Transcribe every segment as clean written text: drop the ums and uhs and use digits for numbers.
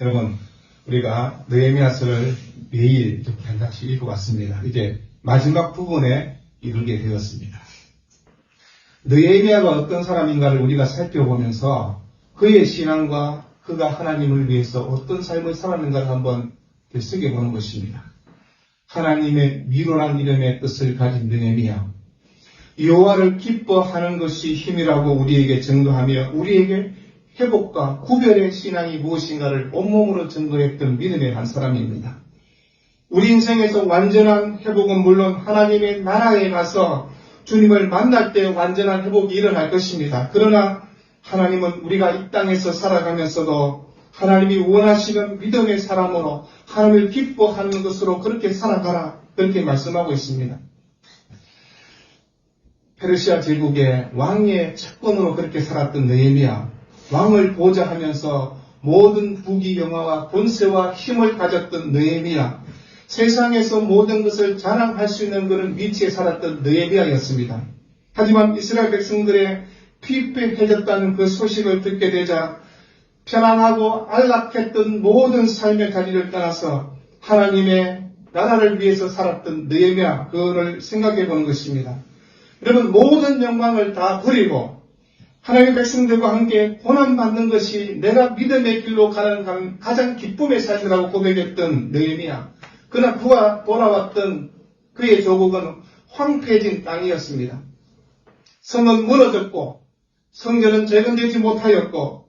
여러분, 우리가 느헤미야서를 매일 이렇게 한 장씩 읽어왔습니다. 이제 마지막 부분에 이르게 되었습니다. 느헤미야가 어떤 사람인가를 우리가 살펴보면서 그의 신앙과 그가 하나님을 위해서 어떤 삶을 살았는가를 한번 되새겨보는 것입니다. 하나님의 미로란 이름의 뜻을 가진 느헤미야, 여호와를 기뻐하는 것이 힘이라고 우리에게 증거하며 우리에게 회복과 구별의 신앙이 무엇인가를 온몸으로 증거했던 믿음의 한 사람입니다. 우리 인생에서 완전한 회복은 물론 하나님의 나라에 가서 주님을 만날 때 완전한 회복이 일어날 것입니다. 그러나 하나님은 우리가 이 땅에서 살아가면서도 하나님이 원하시는 믿음의 사람으로 하나님을 기뻐하는 것으로 그렇게 살아가라, 그렇게 말씀하고 있습니다. 페르시아 제국의 왕의 측근으로 그렇게 살았던 느헤미야, 왕을 보좌하면서 모든 부귀 영화와 권세와 힘을 가졌던 느헤미야, 세상에서 모든 것을 자랑할 수 있는 그런 위치에 살았던 느헤미야였습니다. 하지만 이스라엘 백성들의 피폐해졌다는 그 소식을 듣게 되자 편안하고 안락했던 모든 삶의 자리를 떠나서 하나님의 나라를 위해서 살았던 느헤미야, 그거를 생각해 보는 것입니다. 여러분, 모든 영광을 다 버리고 하나님의 백성들과 함께 고난받는 것이 내가 믿음의 길로 가는 가장 기쁨의 삶이라고 고백했던 느헤미야. 그러나 그가 돌아왔던 그의 조국은 황폐해진 땅이었습니다. 성은 무너졌고 성전은 재건되지 못하였고,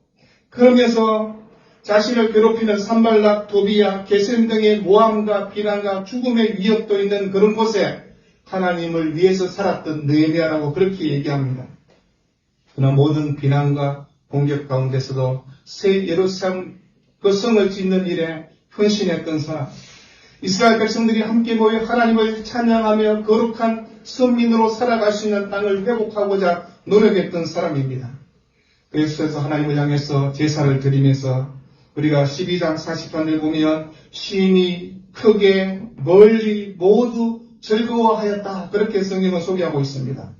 그러면서 자신을 괴롭히는 산발락, 도비야, 게셈 등의 모함과 비난과 죽음의 위협도 있는 그런 곳에 하나님을 위해서 살았던 느헤미야라고 그렇게 얘기합니다. 그러나 모든 비난과 공격 가운데서도 새 예루살렘 그 성을 짓는 일에 헌신했던 사람, 이스라엘 백성들이 함께 모여 하나님을 찬양하며 거룩한 선민으로 살아갈 수 있는 땅을 회복하고자 노력했던 사람입니다. 그래서 하나님을 향해서 제사를 드리면서 우리가 12장 40절을 보면 심히 크게 멀리 모두 즐거워하였다, 그렇게 성경은 소개하고 있습니다.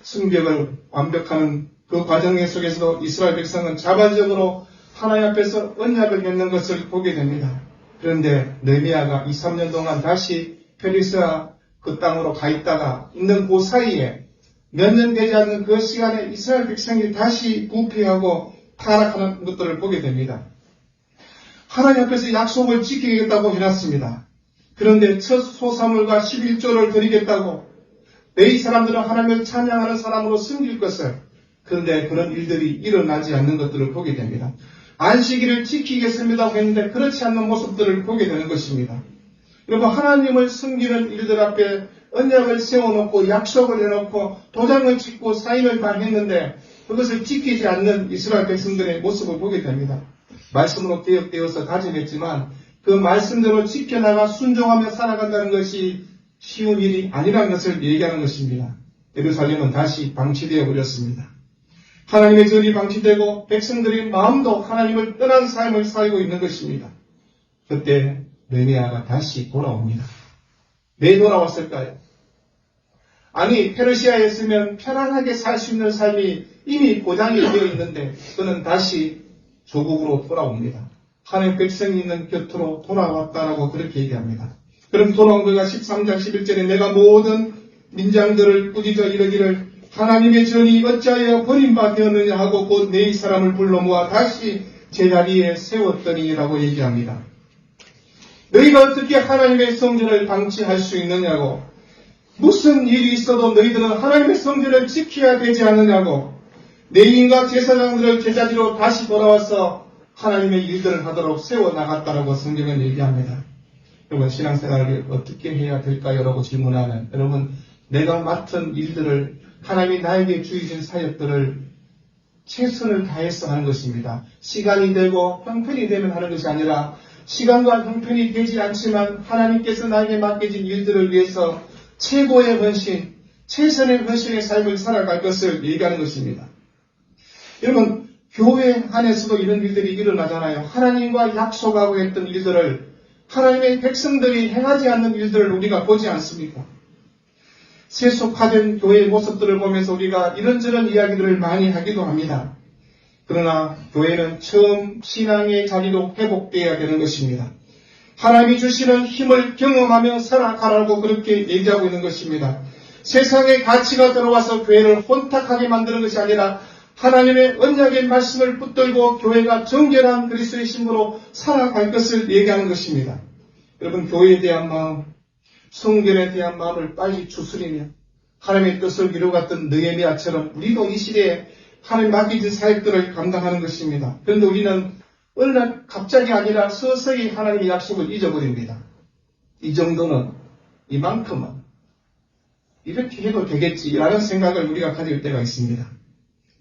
승벽을 완벽하는 그 과정 속에서도 이스라엘 백성은 자발적으로 하나님 앞에서 언약을 맺는 것을 보게 됩니다. 그런데 느헤미야가 2, 3년 동안 다시 페르시아 그 땅으로 가 있다가 있는 그 사이에 몇 년 되지 않는 그 시간에 이스라엘 백성이 다시 부패하고 타락하는 것들을 보게 됩니다. 하나님 앞에서 약속을 지키겠다고 해놨습니다. 그런데 첫 소사물과 11조를 드리겠다고 내 이 사람들은 하나님을 찬양하는 사람으로 섬길 것을, 그런데 그런 일들이 일어나지 않는 것들을 보게 됩니다. 안식일을 지키겠습니다 했는데 그렇지 않는 모습들을 보게 되는 것입니다. 여러분, 하나님을 섬기는 일들 앞에 언약을 세워놓고 약속을 해놓고 도장을 찍고 사인을 다 했는데 그것을 지키지 않는 이스라엘 백성들의 모습을 보게 됩니다. 말씀으로 개혁되어서 다짐했지만 그 말씀대로 지켜나가 순종하며 살아간다는 것이 쉬운 일이 아니라는 것을 얘기하는 것입니다. 예루살렘은 다시 방치되어 버렸습니다. 하나님의 전이 방치되고 백성들의 마음도 하나님을 떠난 삶을 살고 있는 것입니다. 그때 느헤미야가 다시 돌아옵니다. 왜 돌아왔을까요? 아니, 페르시아에 있으면 편안하게 살 수 있는 삶이 이미 보장이 되어 있는데 그는 다시 조국으로 돌아옵니다. 하나님의 백성이 있는 곁으로 돌아왔다라고 그렇게 얘기합니다. 그럼 돌아온 그가 13장 11절에 내가 모든 민장들을 꾸짖어 이르기를 하나님의 전이 어찌하여 버림바 되었느냐 하고 곧 내 이 사람을 불러 모아 다시 제자리에 세웠더니라고 얘기합니다. 너희가 어떻게 하나님의 성전을 방치할 수 있느냐고, 무슨 일이 있어도 너희들은 하나님의 성전을 지켜야 되지 않느냐고, 레위인과 제사장들을 제자리로 다시 돌아와서 하나님의 일들을 하도록 세워나갔다라고 성경은 얘기합니다. 여러분, 신앙생활을 어떻게 해야 될까요? 라고 질문하면, 여러분, 내가 맡은 일들을, 하나님이 나에게 주신 사역들을 최선을 다해서 하는 것입니다. 시간이 되고 형편이 되면 하는 것이 아니라 시간과 형편이 되지 않지만 하나님께서 나에게 맡겨진 일들을 위해서 최고의 헌신, 최선의 헌신의 삶을 살아갈 것을 얘기하는 것입니다. 여러분, 교회 안에서도 이런 일들이 일어나잖아요. 하나님과 약속하고 했던 일들을 하나님의 백성들이 행하지 않는 일들을 우리가 보지 않습니까? 세속화된 교회의 모습들을 보면서 우리가 이런저런 이야기들을 많이 하기도 합니다. 그러나 교회는 처음 신앙의 자리로 회복되어야 되는 것입니다. 하나님이 주시는 힘을 경험하며 살아가라고 그렇게 얘기하고 있는 것입니다. 세상의 가치가 들어와서 교회를 혼탁하게 만드는 것이 아니라 하나님의 언약의 말씀을 붙들고 교회가 정결한 그리스도의 신부로 살아갈 것을 얘기하는 것입니다. 여러분, 교회에 대한 마음, 성결에 대한 마음을 빨리 추스리며 하나님의 뜻을 이루어갔던 느헤미야처럼 우리도 이 시대에 하나님 맡기신 사역들을 감당하는 것입니다. 그런데 우리는 어느 날 갑자기 아니라 서서히 하나님의 약속을 잊어버립니다. 이 정도는, 이만큼은 이렇게 해도 되겠지라는 생각을 우리가 가질 때가 있습니다.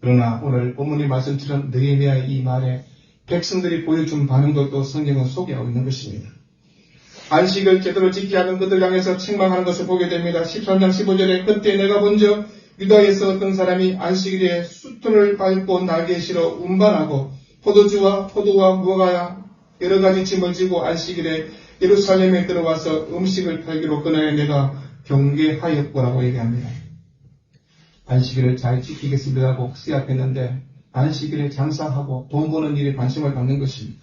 그러나 오늘 본문의 말씀처럼 느헤미야의 이 말에 백성들이 보여준 반응도 또 성경은 소개하고 있는 것입니다. 안식을 제대로 지키지 않은 그들 향해서 책망하는 것을 보게 됩니다. 13장 15절에 그때 내가 본즉 유다에서 어떤 사람이 안식일에 수틀을 밟고 날개에 실어 운반하고 포도주와 포도와 무화과 여러 가지 짐을 지고 안식일에 예루살렘에 들어와서 음식을 팔기로 그날에 내가 경계하였고라고 얘기합니다. 안식일을 잘 지키겠습니다라고 수약했는데 안식일에 장사하고 돈 버는 일에 관심을 갖는 것입니다.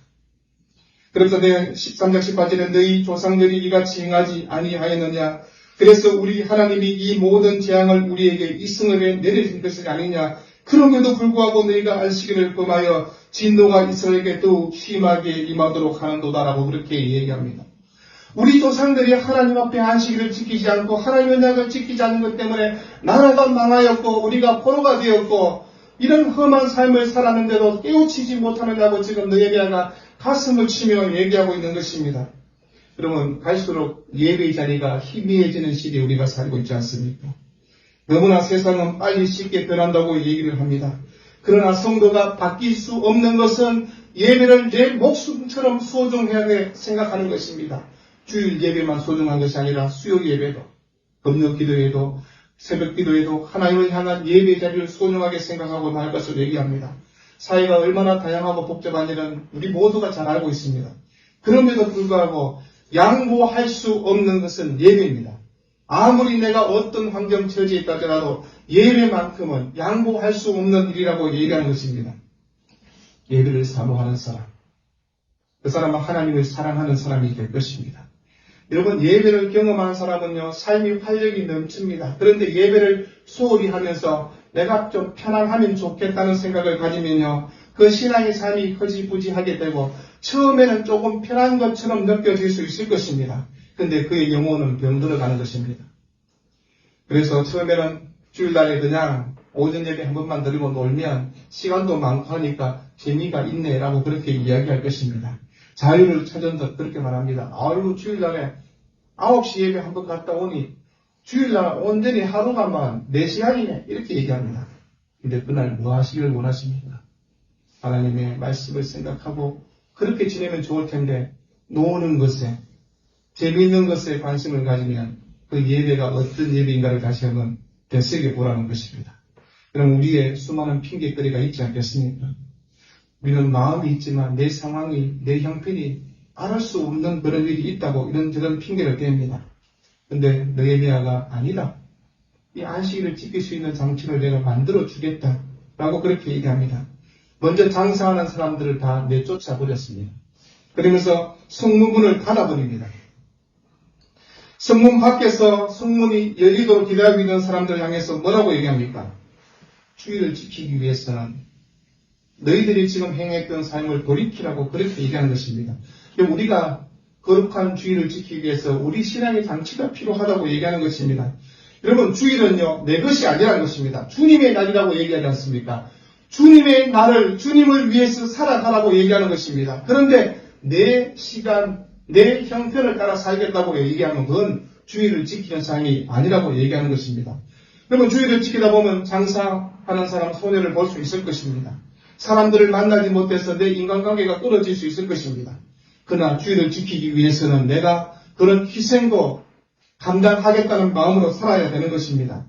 그래서 내 13장 18절에 너희 조상들이 이같이 행하지 아니하였느냐. 그래서 우리 하나님이 이 모든 재앙을 우리에게 이승을 내려준 것이 아니냐. 그럼에도 불구하고 너희가 안식일을 범하여 진노가 이스라엘에게 더욱 심하게 임하도록 하는도다라고 그렇게 얘기합니다. 우리 조상들이 하나님 앞에 안식일을 지키지 않고 하나님의 언약을 지키지 않는 것 때문에 나라가 망하였고 우리가 포로가 되었고 이런 험한 삶을 살았는데도 깨우치지 못하느냐고 지금 느헤미야가 가슴을 치며 얘기하고 있는 것입니다. 여러분, 갈수록 예배의 자리가 희미해지는 시대에 우리가 살고 있지 않습니까? 너무나 세상은 빨리 쉽게 변한다고 얘기를 합니다. 그러나 성도가 바뀔 수 없는 것은 예배를 내 목숨처럼 소중하게 생각하는 것입니다. 주일 예배만 소중한 것이 아니라 수요 예배도, 금요 기도에도, 새벽 기도에도 하나님을 향한 예배의 자리를 소중하게 생각하고 말 것을 얘기합니다. 사회가 얼마나 다양하고 복잡한 일은 우리 모두가 잘 알고 있습니다. 그럼에도 불구하고 양보할 수 없는 것은 예배입니다. 아무리 내가 어떤 환경 처지에 있다더라도 예배만큼은 양보할 수 없는 일이라고 얘기하는 것입니다. 예배를 사모하는 사람, 그 사람은 하나님을 사랑하는 사람이 될 것입니다. 여러분, 예배를 경험하는 사람은요, 삶이 활력이 넘칩니다. 그런데 예배를 소홀히 하면서 내가 좀 편안하면 좋겠다는 생각을 가지면요, 그 신앙의 삶이 허지부지하게 되고 처음에는 조금 편한 것처럼 느껴질 수 있을 것입니다. 그런데 그의 영혼은 병들어가는 것입니다. 그래서 처음에는 주일날에 그냥 오전 예배 한 번만 드리고 놀면 시간도 많고 하니까 재미가 있네라고 그렇게 이야기할 것입니다. 자유를 찾은 듯 그렇게 말합니다. 아유, 주일날에 9시 예배 한 번 갔다 오니 주일날 온전히 하루가만 4시간이네 이렇게 얘기합니다. 근데 그날 뭐 하시길 원하십니까? 하나님의 말씀을 생각하고 그렇게 지내면 좋을 텐데 노는 것에 재미있는 것에 관심을 가지면 그 예배가 어떤 예배인가를 다시 한번 되새겨 보라는 것입니다. 그럼 우리의 수많은 핑계거리가 있지 않겠습니까? 우리는 마음이 있지만 내 상황이, 내 형편이 알을 수 없는 그런 일이 있다고 이런저런 핑계를 댑니다. 근데 느헤미야가 아니다. 이 안식일을 지킬 수 있는 장치를 내가 만들어 주겠다라고 그렇게 얘기합니다. 먼저 장사하는 사람들을 다 내쫓아 버렸습니다. 그러면서 성문문을 닫아버립니다. 성문 밖에서 성문이 열리도록 기다리고 있는 사람들 향해서 뭐라고 얘기합니까? 주의를 지키기 위해서는 너희들이 지금 행했던 삶을 돌이키라고 그렇게 얘기하는 것입니다. 우리가 거룩한 주의를 지키기 위해서 우리 신앙의 장치가 필요하다고 얘기하는 것입니다. 여러분, 주일은요, 내 것이 아니라는 것입니다. 주님의 날이라고 얘기하지 않습니까? 주님의 날을 주님을 위해서 살아가라고 얘기하는 것입니다. 그런데 내 시간, 내 형편을 따라 살겠다고 얘기하는 건 주일을 지키는 삶이 아니라고 얘기하는 것입니다. 여러분, 주일을 지키다 보면 장사하는 사람 손해를 볼 수 있을 것입니다. 사람들을 만나지 못해서 내 인간관계가 끊어질 수 있을 것입니다. 그러나 주일을 지키기 위해서는 내가 그런 희생도 감당하겠다는 마음으로 살아야 되는 것입니다.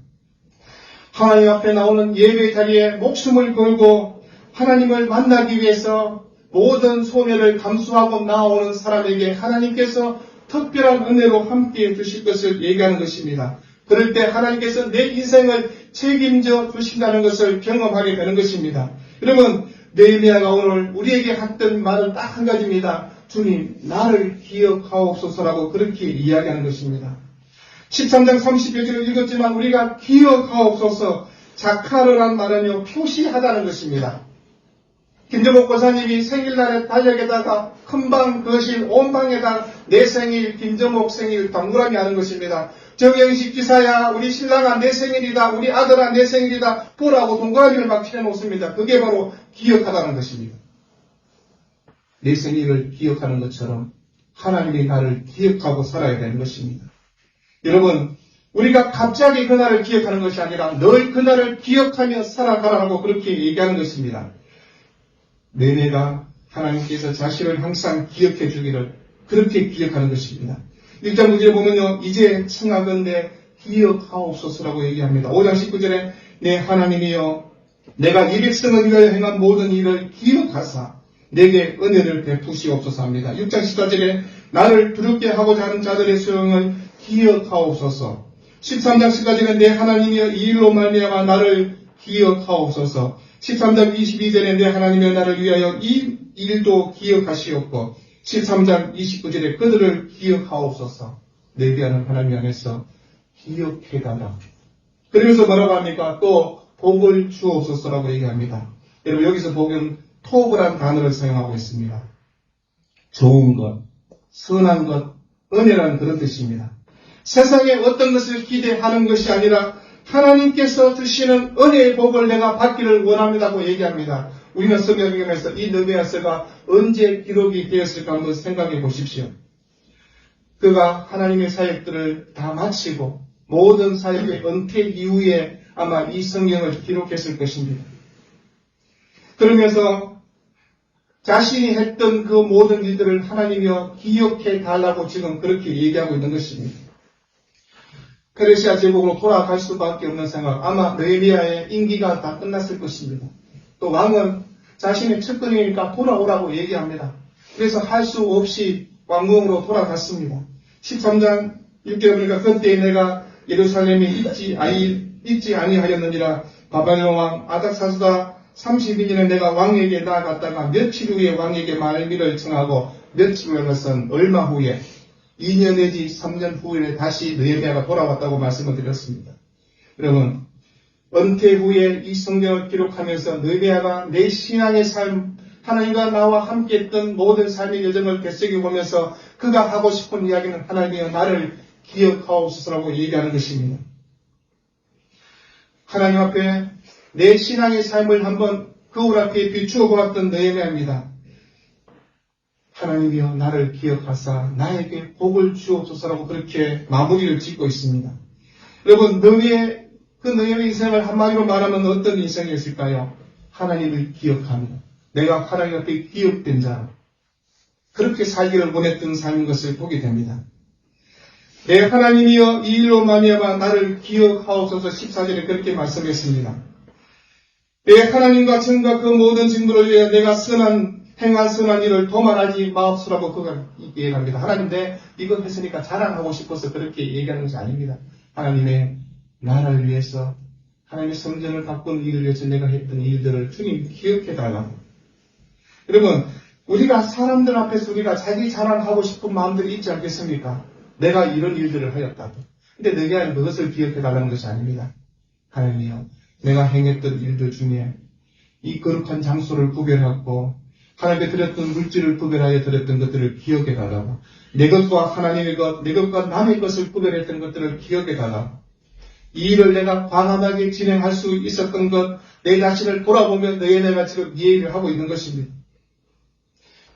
하나님 앞에 나오는 예배 자리에 목숨을 걸고 하나님을 만나기 위해서 모든 손해를 감수하고 나오는 사람에게 하나님께서 특별한 은혜로 함께해 주실 것을 얘기하는 것입니다. 그럴 때 하나님께서 내 인생을 책임져 주신다는 것을 경험하게 되는 것입니다. 여러분, 느헤미야가 오늘 우리에게 했던 말은 딱 한 가지입니다. 주님, 나를 기억하옵소서라고 그렇게 이야기하는 것입니다. 13장 30절을 읽었지만 우리가 기억하옵소서, 자카르란 말은요, 표시하다는 것입니다. 김정옥 권사님이 생일날에 달력에다가 큰방, 거실, 온 방에다 내 생일, 김정옥 생일 동그라미 하는 것입니다. 정영식 기사야, 우리 신랑아 내 생일이다, 우리 아들아 내 생일이다, 보라고 동그라미를 막 펴놓습니다. 그게 바로 기억하다는 것입니다. 내 생일을 기억하는 것처럼 하나님이 나를 기억하고 살아야 되는 것입니다. 여러분, 우리가 갑자기 그날을 기억하는 것이 아니라 늘 그날을 기억하며 살아가라고 그렇게 얘기하는 것입니다. 내가 하나님께서 자신을 항상 기억해 주기를 그렇게 기억하는 것입니다. 1장 9절에 보면요, 이제 청하건대 기억하옵소서라고 얘기합니다. 5장 19절에 내 하나님이여, 내가 이 백성을 위하여 행한 모든 일을 기억하사 내게 은혜를 베푸시옵소서 합니다. 6장 14절에 나를 두렵게 하고자 하는 자들의 소용을 기억하옵소서. 13장 10절에 내 하나님이여, 이 일로 말미암아 나를 기억하옵소서. 13장 22절에 내 하나님이여, 나를 위하여 이 일도 기억하시옵고, 13장 29절에 그들을 기억하옵소서. 내비하는 하나님 안에서 기억해달라. 그러면서 뭐라고 합니까? 또 복을 주옵소서라고 얘기합니다. 여러분, 여기서 복은 토브란 단어를 사용하고 있습니다. 좋은 것, 선한 것, 은혜라는 그런 뜻입니다. 세상에 어떤 것을 기대하는 것이 아니라 하나님께서 주시는 은혜의 복을 내가 받기를 원합니다고 얘기합니다. 우리는 성경에서 이 느헤미야서가 언제 기록이 되었을까 한번 생각해 보십시오. 그가 하나님의 사역들을 다 마치고 모든 사역의 은퇴 이후에 아마 이 성경을 기록했을 것입니다. 그러면서 자신이 했던 그 모든 일들을 하나님이여 기억해 달라고 지금 그렇게 얘기하고 있는 것입니다. 페르시아 제국으로 돌아갈 수밖에 없는 상황, 아마 느헤미야의 임기가 다 끝났을 것입니다. 또 왕은 자신의 측근이니까 돌아오라고 얘기합니다. 그래서 할 수 없이 왕궁으로 돌아갔습니다. 13장 6절에 보니까 그때 내가 예루살렘에 있지 아니하였느니라. 바벨론 왕 아닥사스다 32년에 내가 왕에게 나아갔다가 며칠 후에 왕에게 말미를 청하고 며칠 후에 것은 얼마 후에 2년 내지 3년 후에 다시 느헤미야가 돌아왔다고 말씀을 드렸습니다. 여러분, 은퇴 후에 이 성경을 기록하면서 느헤미야가 내 신앙의 삶, 하나님과 나와 함께 했던 모든 삶의 여정을 되새겨보면서 그가 하고 싶은 이야기는 하나님이여 나를 기억하옵소서라고 얘기하는 것입니다. 하나님 앞에 내 신앙의 삶을 한번 거울 앞에 비추어 보았던 느헤미야입니다. 하나님이여 나를 기억하사 나에게 복을 주옵소서라고 그렇게 마무리를 짓고 있습니다. 여러분, 느헤미야의 인생을 한마디로 말하면 어떤 인생이었을까요? 하나님을 기억하며 내가 하나님 앞에 기억된 자, 그렇게 살기를 원했던 삶인 것을 보게 됩니다. 내 하나님이여 이 일로 말미암아 나를 기억하옵소서. 14절에 그렇게 말씀했습니다. 내 하나님과 정과 그 모든 직무를 위해 내가 행한 선한 일을 도말하지 마옵소서라고 그가 얘기합니다. 하나님, 내 이것 했으니까 자랑하고 싶어서 그렇게 얘기하는 것이 아닙니다. 하나님의 나라를 위해서, 하나님의 성전을 바꾼 일을 위해서 내가 했던 일들을 주님 기억해달라고. 여러분, 우리가 사람들 앞에서 우리가 자기 자랑하고 싶은 마음들이 있지 않겠습니까? 내가 이런 일들을 하였다고. 근데 내가 그것을 기억해달라는 것이 아닙니다. 하나님이요, 내가 행했던 일들 중에 이 거룩한 장소를 구별하고 하나님께 드렸던 물질을 구별하여 드렸던 것들을 기억해달라고. 내 것과 하나님의 것, 내 것과 남의 것을 구별했던 것들을 기억해달라고. 이 일을 내가 광활하게 진행할 수 있었던 것, 내 자신을 돌아보면 내가 지금 이 일을 하고 있는 것입니다.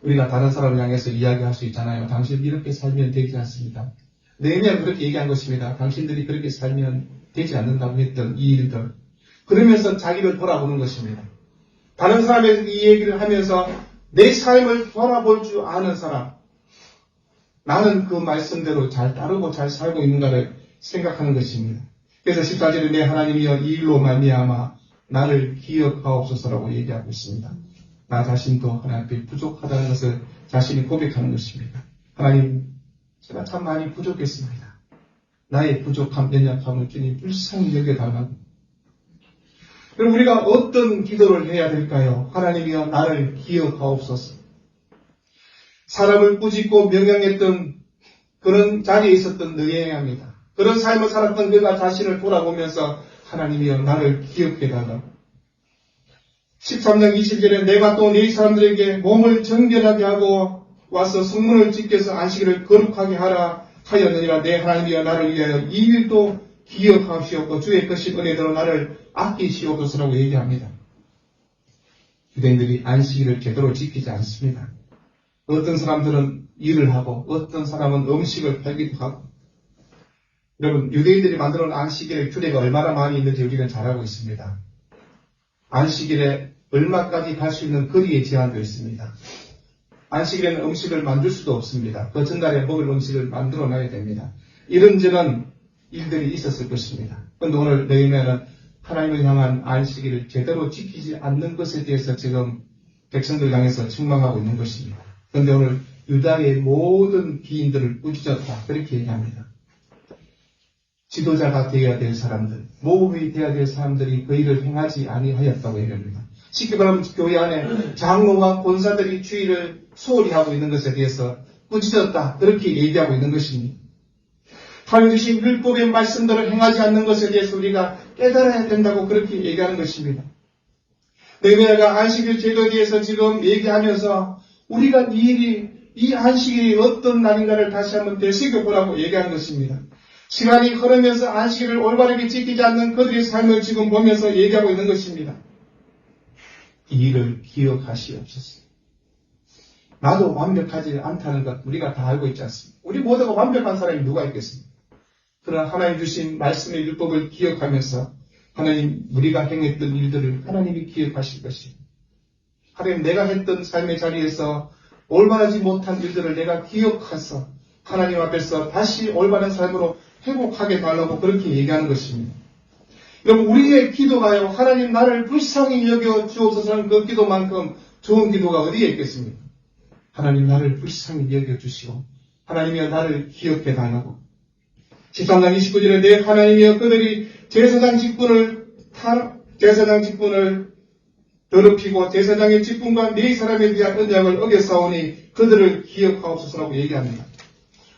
우리가 다른 사람을 향해서 이야기할 수 있잖아요. 당신 이렇게 살면 되지 않습니다. 느헤미야는 그렇게 얘기한 것입니다. 당신들이 그렇게 살면 되지 않는다고 했던 이 일들. 그러면서 자기를 돌아보는 것입니다. 다른 사람에게 이 얘기를 하면서 내 삶을 돌아볼 줄 아는 사람, 나는 그 말씀대로 잘 따르고 잘 살고 있는가를 생각하는 것입니다. 그래서 14절에 내 하나님이여 이 일로 말미암아 나를 기억하옵소서라고 얘기하고 있습니다. 나 자신도 하나님 앞에 부족하다는 것을 자신이 고백하는 것입니다. 하나님, 제가 참 많이 부족했습니다. 나의 부족함, 연약함을 주님 불쌍히 여겨달라고. 그럼 우리가 어떤 기도를 해야 될까요? 하나님이여 나를 기억하옵소서. 사람을 꾸짖고 명령했던 그런 자리에 있었던 느헤미야입니다. 그런 삶을 살았던 그가 자신을 돌아보면서 하나님이여 나를 기억해달라고. 13장 20절에 내가 또 네 사람들에게 몸을 정결하게 하고 와서 성문을 지켜서 안식일을 거룩하게 하라 하였느니라. 내 하나님이여 나를 위하여 이 일도 기억하시옵고 주의 것이 은혜대로 나를 아끼시옵소서라고 얘기합니다. 유대인들이 안식일을 제대로 지키지 않습니다. 어떤 사람들은 일을 하고 어떤 사람은 음식을 팔기도 하고. 여러분, 유대인들이 만들어 놓은 안식일의 규례가 얼마나 많이 있는지 우리는 잘 알고 있습니다. 안식일에 얼마까지 갈 수 있는 거리의 제한도 있습니다. 안식일에는 음식을 만들 수도 없습니다. 그 전날에 먹을 음식을 만들어 놔야 됩니다. 이런저런 일들이 있었을 것입니다. 그런데 오늘 느헤미야는 하나님을 향한 안식일을 제대로 지키지 않는 것에 대해서 지금 백성들 향해서 책망하고 있는 것입니다. 그런데 오늘 유다의 모든 기인들을 꾸짖었다. 그렇게 얘기합니다. 지도자가 되어야 될 사람들, 모범이 되어야 될 사람들이 그 일을 행하지 아니하였다고 얘기합니다. 쉽게 말하면 교회 안에 장로와 권사들이 주의를 소홀히 하고 있는 것에 대해서 꾸짖었다. 그렇게 얘기하고 있는 것입니다. 하나님 주신 율법의 말씀들을 행하지 않는 것에 대해서 우리가 깨달아야 된다고 그렇게 얘기하는 것입니다. 느헤미야가 안식일 제도에 대해서 지금 얘기하면서 우리가 이 안식일이 어떤 날인가를 다시 한번 되새겨보라고 얘기하는 것입니다. 시간이 흐르면서 안식일을 올바르게 지키지 않는 그들의 삶을 지금 보면서 얘기하고 있는 것입니다. 이 일을 기억하시옵소서. 나도 완벽하지 않다는 것 우리가 다 알고 있지 않습니까? 우리 모두가 완벽한 사람이 누가 있겠습니까? 그러나 하나님 주신 말씀의 율법을 기억하면서 하나님 우리가 행했던 일들을 하나님이 기억하실 것입니다. 하나님 내가 했던 삶의 자리에서 올바르지 못한 일들을 내가 기억해서 하나님 앞에서 다시 올바른 삶으로 회복하게 달라고 그렇게 얘기하는 것입니다. 여러분 우리의 기도가요 하나님 나를 불쌍히 여겨 주옵소서는 그 기도만큼 좋은 기도가 어디에 있겠습니까? 하나님 나를 불쌍히 여겨 주시고 하나님이여 나를 기억해 달라고. 13장 29절에 내 하나님이여 그들이 제사장 직분을 더럽히고 제사장의 직분과 네 사람에 대한 언약을 어겼사오니 그들을 기억하옵소서라고 얘기합니다.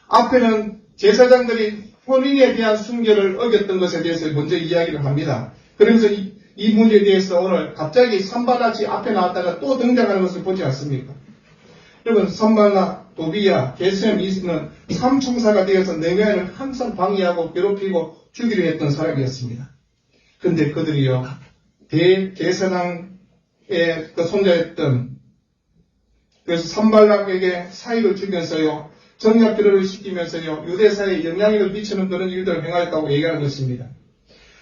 앞에는 제사장들이 혼인에 대한 순결을 어겼던 것에 대해서 먼저 이야기를 합니다. 그러면서 이 문제에 대해서 오늘 갑자기 산발락이 앞에 나왔다가 또 등장하는 것을 보지 않습니까? 여러분 산발락, 도비야, 게셈 이스는 삼총사가 되어서 느헤미야를 항상 방해하고 괴롭히고 죽이려 했던 사람이었습니다. 그런데 그들이요 대제사장의 그 손자였던 그래서 산발락에게 사익을 주면서요 정략 교류를 시키면서요 유대사에 영향력을 미치는 그런 일들을 행하였다고 얘기하는 것입니다.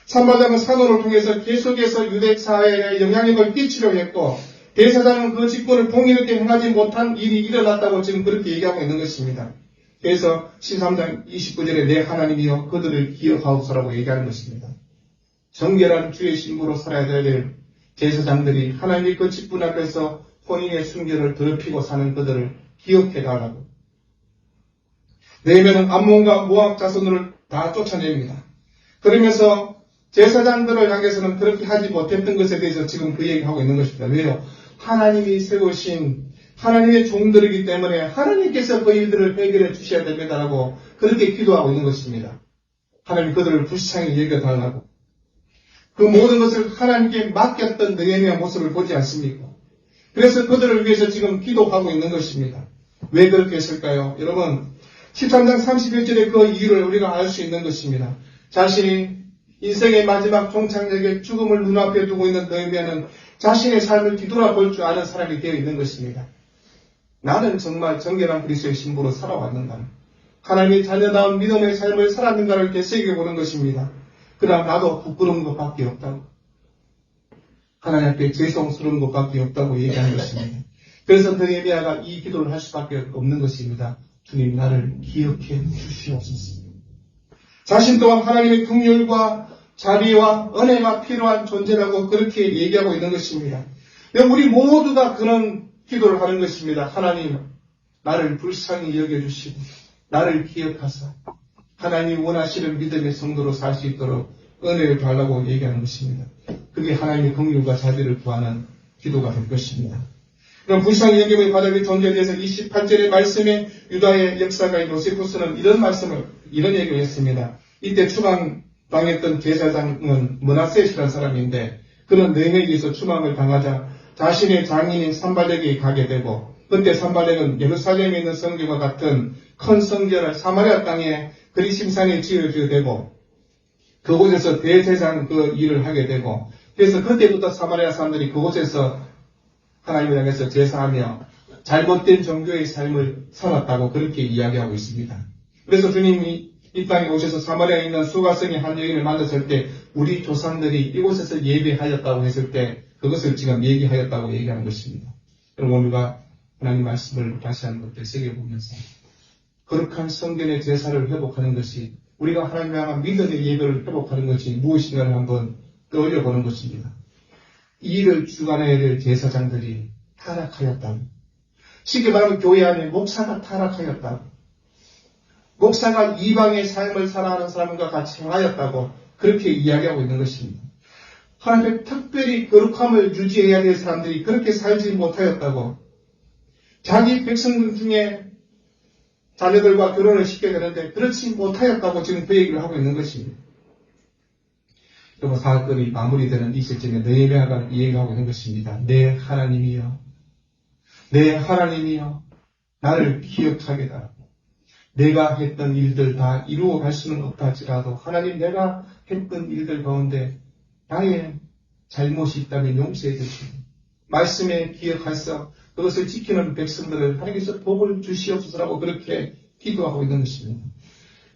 산발락은 산호를 통해서 계속해서 유대사회에 영향력을 끼치려고 했고 대사장은 그 직분을 동일하게 행하지 못한 일이 일어났다고 지금 그렇게 얘기하고 있는 것입니다. 그래서 13장 29절에 내 하나님이여 그들을 기억하옵소서라고 얘기하는 것입니다. 정결한 주의 신부로 살아야 될 제사장들이 하나님의 그 직분 앞에서 혼인의 순결을 더럽히고 사는 그들을 기억해달라고. 느헤미야는 암몬과 모압 자손들을 다 쫓아냅니다. 그러면서 제사장들을 향해서는 그렇게 하지 못했던 것에 대해서 지금 그 얘기하고 있는 것입니다. 왜요? 하나님이 세우신 하나님의 종들이기 때문에 하나님께서 그 일들을 해결해 주셔야 됩니다라고 그렇게 기도하고 있는 것입니다. 하나님 그들을 불쌍히 여겨달라고. 그 모든 것을 하나님께 맡겼던 느헤미야 모습을 보지 않습니까? 그래서 그들을 위해서 지금 기도하고 있는 것입니다. 왜 그렇게 했을까요? 여러분 13장 31절의 그 이유를 우리가 알 수 있는 것입니다. 자신이 인생의 마지막 종착역에 죽음을 눈앞에 두고 있는 느헤미야는 자신의 삶을 뒤돌아볼 줄 아는 사람이 되어 있는 것입니다. 나는 정말 정결한 그리스도의 신부로 살아왔는가? 하나님의 자녀다운 믿음의 삶을 살았는가를 되새겨보는 것입니다. 그러나 나도 부끄러운 것밖에 없다고. 하나님 앞에 죄송스러운 것밖에 없다고 얘기하는 것입니다. 그래서 느헤미야가 이 기도를 할 수밖에 없는 것입니다. 주님 나를 기억해 주시옵소서. 자신 또한 하나님의 긍휼과 자비와 은혜가 필요한 존재라고 그렇게 얘기하고 있는 것입니다. 우리 모두가 그런 기도를 하는 것입니다. 하나님 나를 불쌍히 여겨주시고 나를 기억하사 하나님이 원하시는 믿음의 성도로 살 수 있도록 은혜를 달라고 얘기하는 것입니다. 그게 하나님의 긍휼과 자비를 구하는 기도가 될 것입니다. 그럼 불쌍히 여김의 바닥의 존재에 대해서 28절의 말씀에 유다의 역사가인 요세푸스는 이런 얘기를 했습니다. 이때 추방당했던 제사장은 므낫셋이라는 사람인데 그는 느헤미야에게서 추방을 당하자 자신의 장인인 산발렉에게 가게 되고 그때 산발렉은 예루살렘에 있는 성전과 같은 큰 성전을 사마리아 땅에 그리심산에 지어주게 되고 그곳에서 대제사장 그 일을 하게 되고 그래서 그때부터 사마리아 사람들이 그곳에서 하나님을 향해서 제사하며 잘못된 종교의 삶을 살았다고 그렇게 이야기하고 있습니다. 그래서 주님이 이 땅에 오셔서 사마리아에 있는 수가성의 한 여인을 만났을 때 우리 조상들이 이곳에서 예배하였다고 했을 때 그것을 지금 얘기하였다고 얘기하는 것입니다. 여러분 우리가 하나님 말씀을 다시 한번 되새겨보면서 거룩한 성전의 제사를 회복하는 것이 우리가 하나님을 향한 믿음의 예배를 회복하는 것이 무엇인가를 한번 떠올려보는 것입니다. 이 일을 주관해야 될 제사장들이 타락하였다. 쉽게 말하면 교회 안에 목사가 타락하였다. 목사가 이방의 삶을 살아가는 사람과 같이 행하였다고 그렇게 이야기하고 있는 것입니다. 하나님의 특별히 거룩함을 유지해야 될 사람들이 그렇게 살지 못하였다고 자기 백성들 중에 자녀들과 결혼을 시켜야 되는데 그렇지 못하였다고 지금 그 얘기를 하고 있는 것입니다. 그리고 사건이 마무리되는 이 시점에 느헤미야가 얘기하고 있는 것입니다. 내 하나님이여 나를 기억하게 달라고. 내가 했던 일들 다 이루어갈 수는 없다 할지라도 하나님 내가 했던 일들 가운데 나의 잘못이 있다면 용서해 주시고 말씀에 기억하셔 그것을 지키는 백성들을 하나님께서 복을 주시옵소서라고 그렇게 기도하고 있는 것입니다.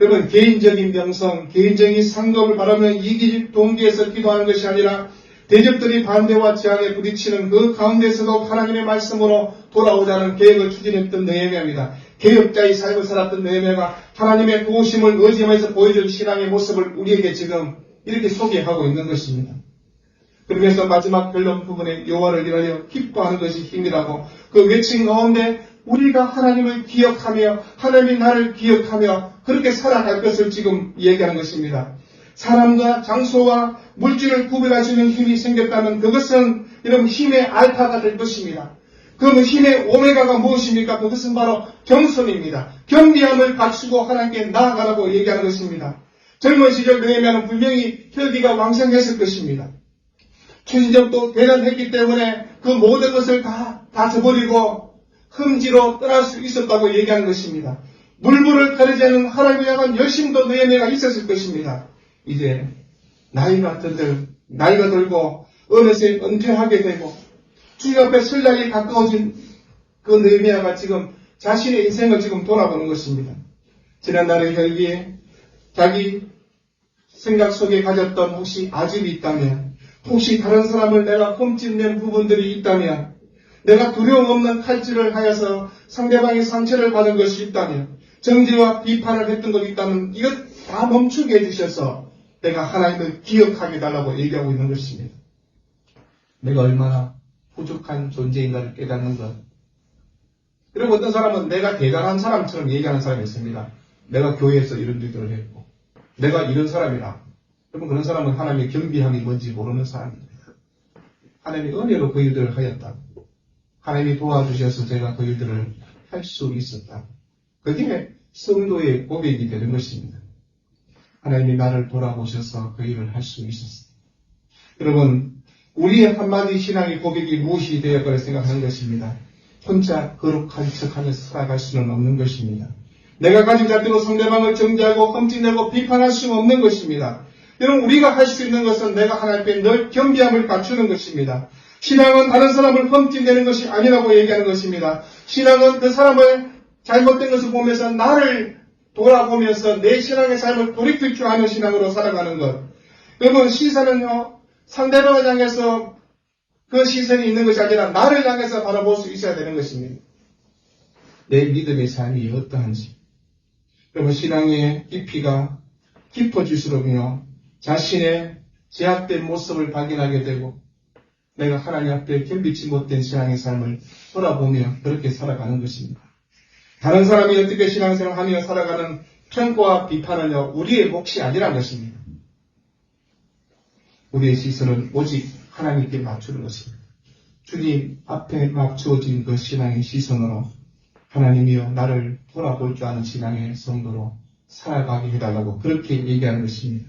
여러분 개인적인 명성, 개인적인 상급을 바라며 이기적 동기에서 기도하는 것이 아니라 대적들이 반대와 제한에 부딪히는 그 가운데서도 하나님의 말씀으로 돌아오자는 계획을 추진했던 느헤미야입니다. 개혁자의 삶을 살았던 느헤미야가 하나님의 도우심을 의지하면서 보여준 신앙의 모습을 우리에게 지금 이렇게 소개하고 있는 것입니다. 그러면서 마지막 결론 부분에 여호와를 인하여 기뻐하는 것이 힘이라고 그 외침 가운데 우리가 하나님을 기억하며 하나님이 나를 기억하며 그렇게 살아갈 것을 지금 얘기하는 것입니다. 사람과 장소와 물질을 구별할 수 있는 힘이 생겼다면 그것은 여러분 힘의 알파가 될 것입니다. 그 힘의 오메가가 무엇입니까? 그것은 바로 겸손입니다. 겸비함을 갖추고 하나님께 나아가라고 얘기하는 것입니다. 젊은 시절 느헤미야는 분명히 혈기가 왕성했을 것입니다. 추진력도 대단했기 때문에 그 모든 것을 다 저버리고 흠지로 떠날 수 있었다고 얘기하는 것입니다. 물불을 가리지 않는 하나님을 향한 열심도 느헤미야가 있었을 것입니다. 이제 나이가 들고 어느새 은퇴하게 되고 주님 앞에 설 날이 가까워진 그 느헤미야가 지금 자신의 인생을 지금 돌아보는 것입니다. 지난날의 혈기에 자기 생각 속에 가졌던 혹시 아집이 있다면 혹시 다른 사람을 내가 흠집낸 부분들이 있다면 내가 두려움 없는 칼질을 하여서 상대방의 상처를 받은 것이 있다면 정죄와 비판을 했던 것이 있다면 이것 다 멈추게 해주셔서 내가 하나님을 기억하게 달라고 얘기하고 있는 것입니다. 내가 얼마나 부족한 존재인가를 깨닫는 것. 그리고 어떤 사람은 내가 대단한 사람처럼 얘기하는 사람이 있습니다. 내가 교회에서 이런 일들을 했고 내가 이런 사람이라. 여러분 그런 사람은 하나님의 겸비함이 뭔지 모르는 사람입니다. 하나님의 은혜로 그 일들을 하였다. 하나님이 도와주셔서 제가 그 일들을 할 수 있었다. 그게 성도의 고백이 되는 것입니다. 하나님이 나를 돌아보셔서 그 일을 할 수 있었습니다. 여러분 우리의 한마디 신앙의 고백이 무엇이 되어야 거라 생각하는 것입니다. 혼자 거룩한 척하면서 살아갈 수는 없는 것입니다. 내가 가진 잣대로 상대방을 정죄하고 흠집내고 비판할 수는 없는 것입니다. 여러분 우리가 할 수 있는 것은 내가 하나님 앞에 늘 겸비함을 갖추는 것입니다. 신앙은 다른 사람을 흠집내는 것이 아니라고 얘기하는 것입니다. 신앙은 그 사람을 잘못된 것을 보면서 나를 돌아보면서 내 신앙의 삶을 돌이킬 줄 아는 신앙으로 살아가는 것. 여러분 시선은요 상대방을 향해서 그 시선이 있는 것이 아니라 나를 향해서 바라볼 수 있어야 되는 것입니다. 내 믿음의 삶이 어떠한지. 여러분 신앙의 깊이가 깊어질수록요 자신의 제약된 모습을 발견하게 되고 내가 하나님 앞에 겸비치 못된 신앙의 삶을 돌아보며 그렇게 살아가는 것입니다. 다른 사람이 어떻게 신앙생활하며 살아가는 평가와 비판은요 우리의 몫이 아니라는 것입니다. 우리의 시선은 오직 하나님께 맞추는 것입니다. 주님 앞에 맞추어진 그 신앙의 시선으로 하나님이여 나를 돌아볼 줄 아는 신앙의 성도로 살아가게 해달라고 그렇게 얘기하는 것입니다.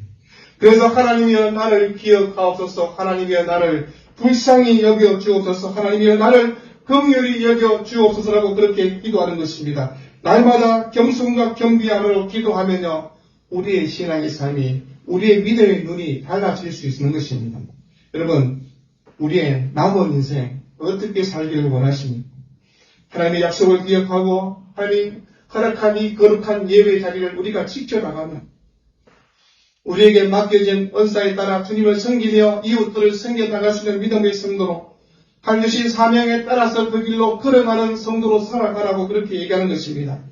그래서 하나님이여 나를 기억하옵소서, 하나님이여 나를 불쌍히 여겨 주옵소서, 하나님이여 나를 긍휼히 여겨 주옵소서라고 그렇게 기도하는 것입니다. 날마다 겸손과 겸비함으로 기도하면요 우리의 신앙의 삶이, 우리의 믿음의 눈이 달라질 수 있는 것입니다. 여러분, 우리의 남은 인생 어떻게 살기를 원하십니까? 하나님의 약속을 기억하고 하나님 허락한 이 거룩한 예배의 자리를 우리가 지켜나가면 우리에게 맡겨진 언사에 따라 주님을 섬기며 이웃들을 섬겨나갈 수 있는 믿음의 성도로 반드시 사명에 따라서 그 길로 걸어가는 성도로 살아가라고 그렇게 얘기하는 것입니다.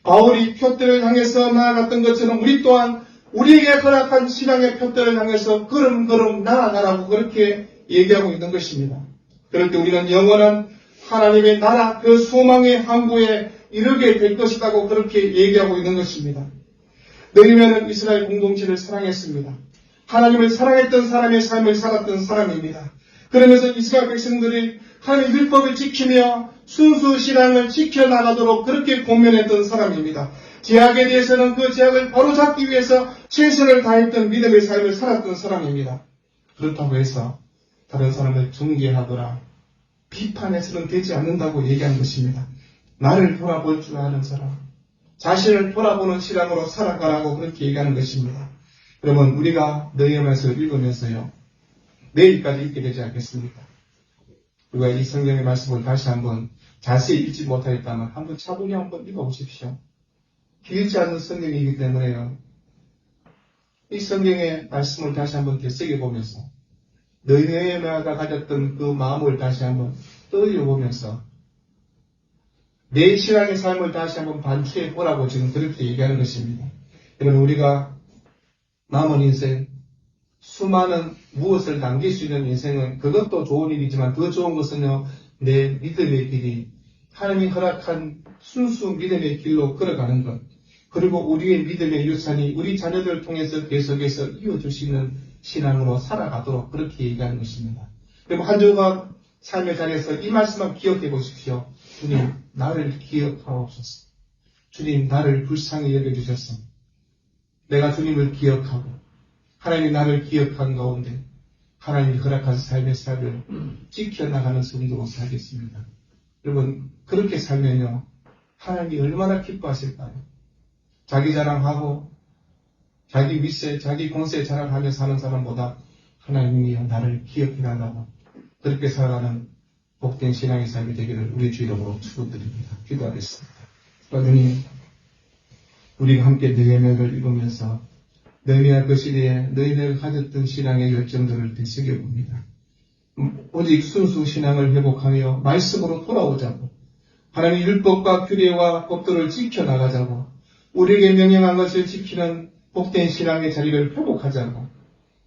바울이 표대를 향해서 나아갔던 것처럼 우리 또한 우리에게 허락한 신앙의 표대를 향해서 걸음걸음 나아가라고 그렇게 얘기하고 있는 것입니다. 그럴 때 우리는 영원한 하나님의 나라 그 소망의 항구에 이르게 될 것이라고 그렇게 얘기하고 있는 것입니다. 느헤미야는 이스라엘 공동체를 사랑했습니다. 하나님을 사랑했던 사람의 삶을 살았던 사람입니다. 그러면서 이스라엘 백성들이 하나님의 율법을 지키며 순수 신앙을 지켜나가도록 그렇게 권면했던 사람입니다. 제약에 대해서는 그 제약을 바로잡기 위해서 최선을 다했던 믿음의 삶을 살았던 사람입니다. 그렇다고 해서 다른 사람을 중개하거나 비판해서는 되지 않는다고 얘기한 것입니다. 나를 돌아볼 줄 아는 사람, 자신을 돌아보는 신앙으로 살아가라고 그렇게 얘기하는 것입니다. 여러분, 우리가 느헤미야서 읽으면서요, 내일까지 읽게 되지 않겠습니까? 우리가 이 성경의 말씀을 다시 한번 자세히 읽지 못하겠다면 한번 차분히 한번 읽어보십시오. 길지 않은 성경이기 때문에요. 이 성경의 말씀을 다시 한번 되새겨보면서 느헤미야가 가졌던 그 마음을 다시 한번 떠올려보면서 내 신앙의 삶을 다시 한번 반추해보라고 지금 그렇게 얘기하는 것입니다. 여러분, 우리가 남은 인생, 수많은 무엇을 남길 수 있는 인생은 그것도 좋은 일이지만 더 좋은 것은요, 내 믿음의 길이 하나님이 허락한 순수 믿음의 길로 걸어가는 것, 그리고 우리의 믿음의 유산이 우리 자녀들을 통해서 계속해서 이어줄 수 있는 신앙으로 살아가도록 그렇게 얘기하는 것입니다. 그리고 한 주간 삶의 자리에서 이 말씀만 기억해 보십시오. 주님, 나를 기억하옵소서. 주님, 나를 불쌍히 여겨주셔서 내가 주님을 기억하고 하나님이 나를 기억한 가운데 하나님이 허락한 삶의 삶을 지켜나가는 성도로 살겠습니다. 여러분, 그렇게 살면요, 하나님이 얼마나 기뻐하실까요? 자기 자랑하고 자기 윗세, 자기 공세 자랑하며 사는 사람보다 하나님이 나를 기억해달라고 그렇게 살아가는 복된 신앙의 삶이 되기를 우리 주 이름으로 축원드립니다. 기도하겠습니다. 주님, 우리가 함께 느헤미야를 읽으면서 느헤미야 그 시대에 너희들 가졌던 신앙의 열정들을 되새겨봅니다. 오직 순수 신앙을 회복하며 말씀으로 돌아오자고, 하나님의 율법과 규례와 법도를 지켜나가자고, 우리에게 명령한 것을 지키는 복된 신앙의 자리를 회복하자고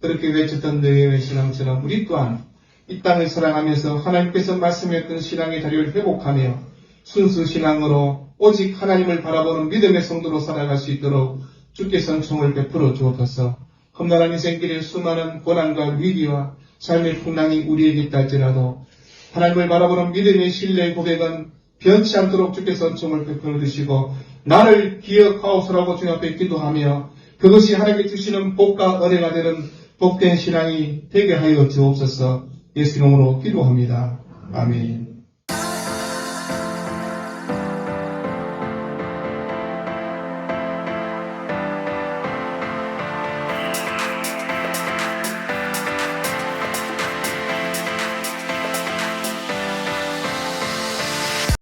그렇게 외쳤던 느헤미야의 신앙처럼 우리 또한 이 땅을 사랑하면서 하나님께서 말씀했던 신앙의 자리를 회복하며 순수 신앙으로 오직 하나님을 바라보는 믿음의 성도로 살아갈 수 있도록 주께서 은총을 베풀어 주옵소서. 험난한 인생길에 수많은 고난과 위기와 삶의 풍랑이 우리에게 있다 할지라도 하나님을 바라보는 믿음의 신뢰의 고백은 변치 않도록 주께서 은총을 베풀어 주시고 나를 기억하옵소서라고 주님 앞에 기도하며 그것이 하나님께 주시는 복과 은혜가 되는 복된 신앙이 되게 하여 주옵소서. 예수 이름으로 기도합니다. 아멘.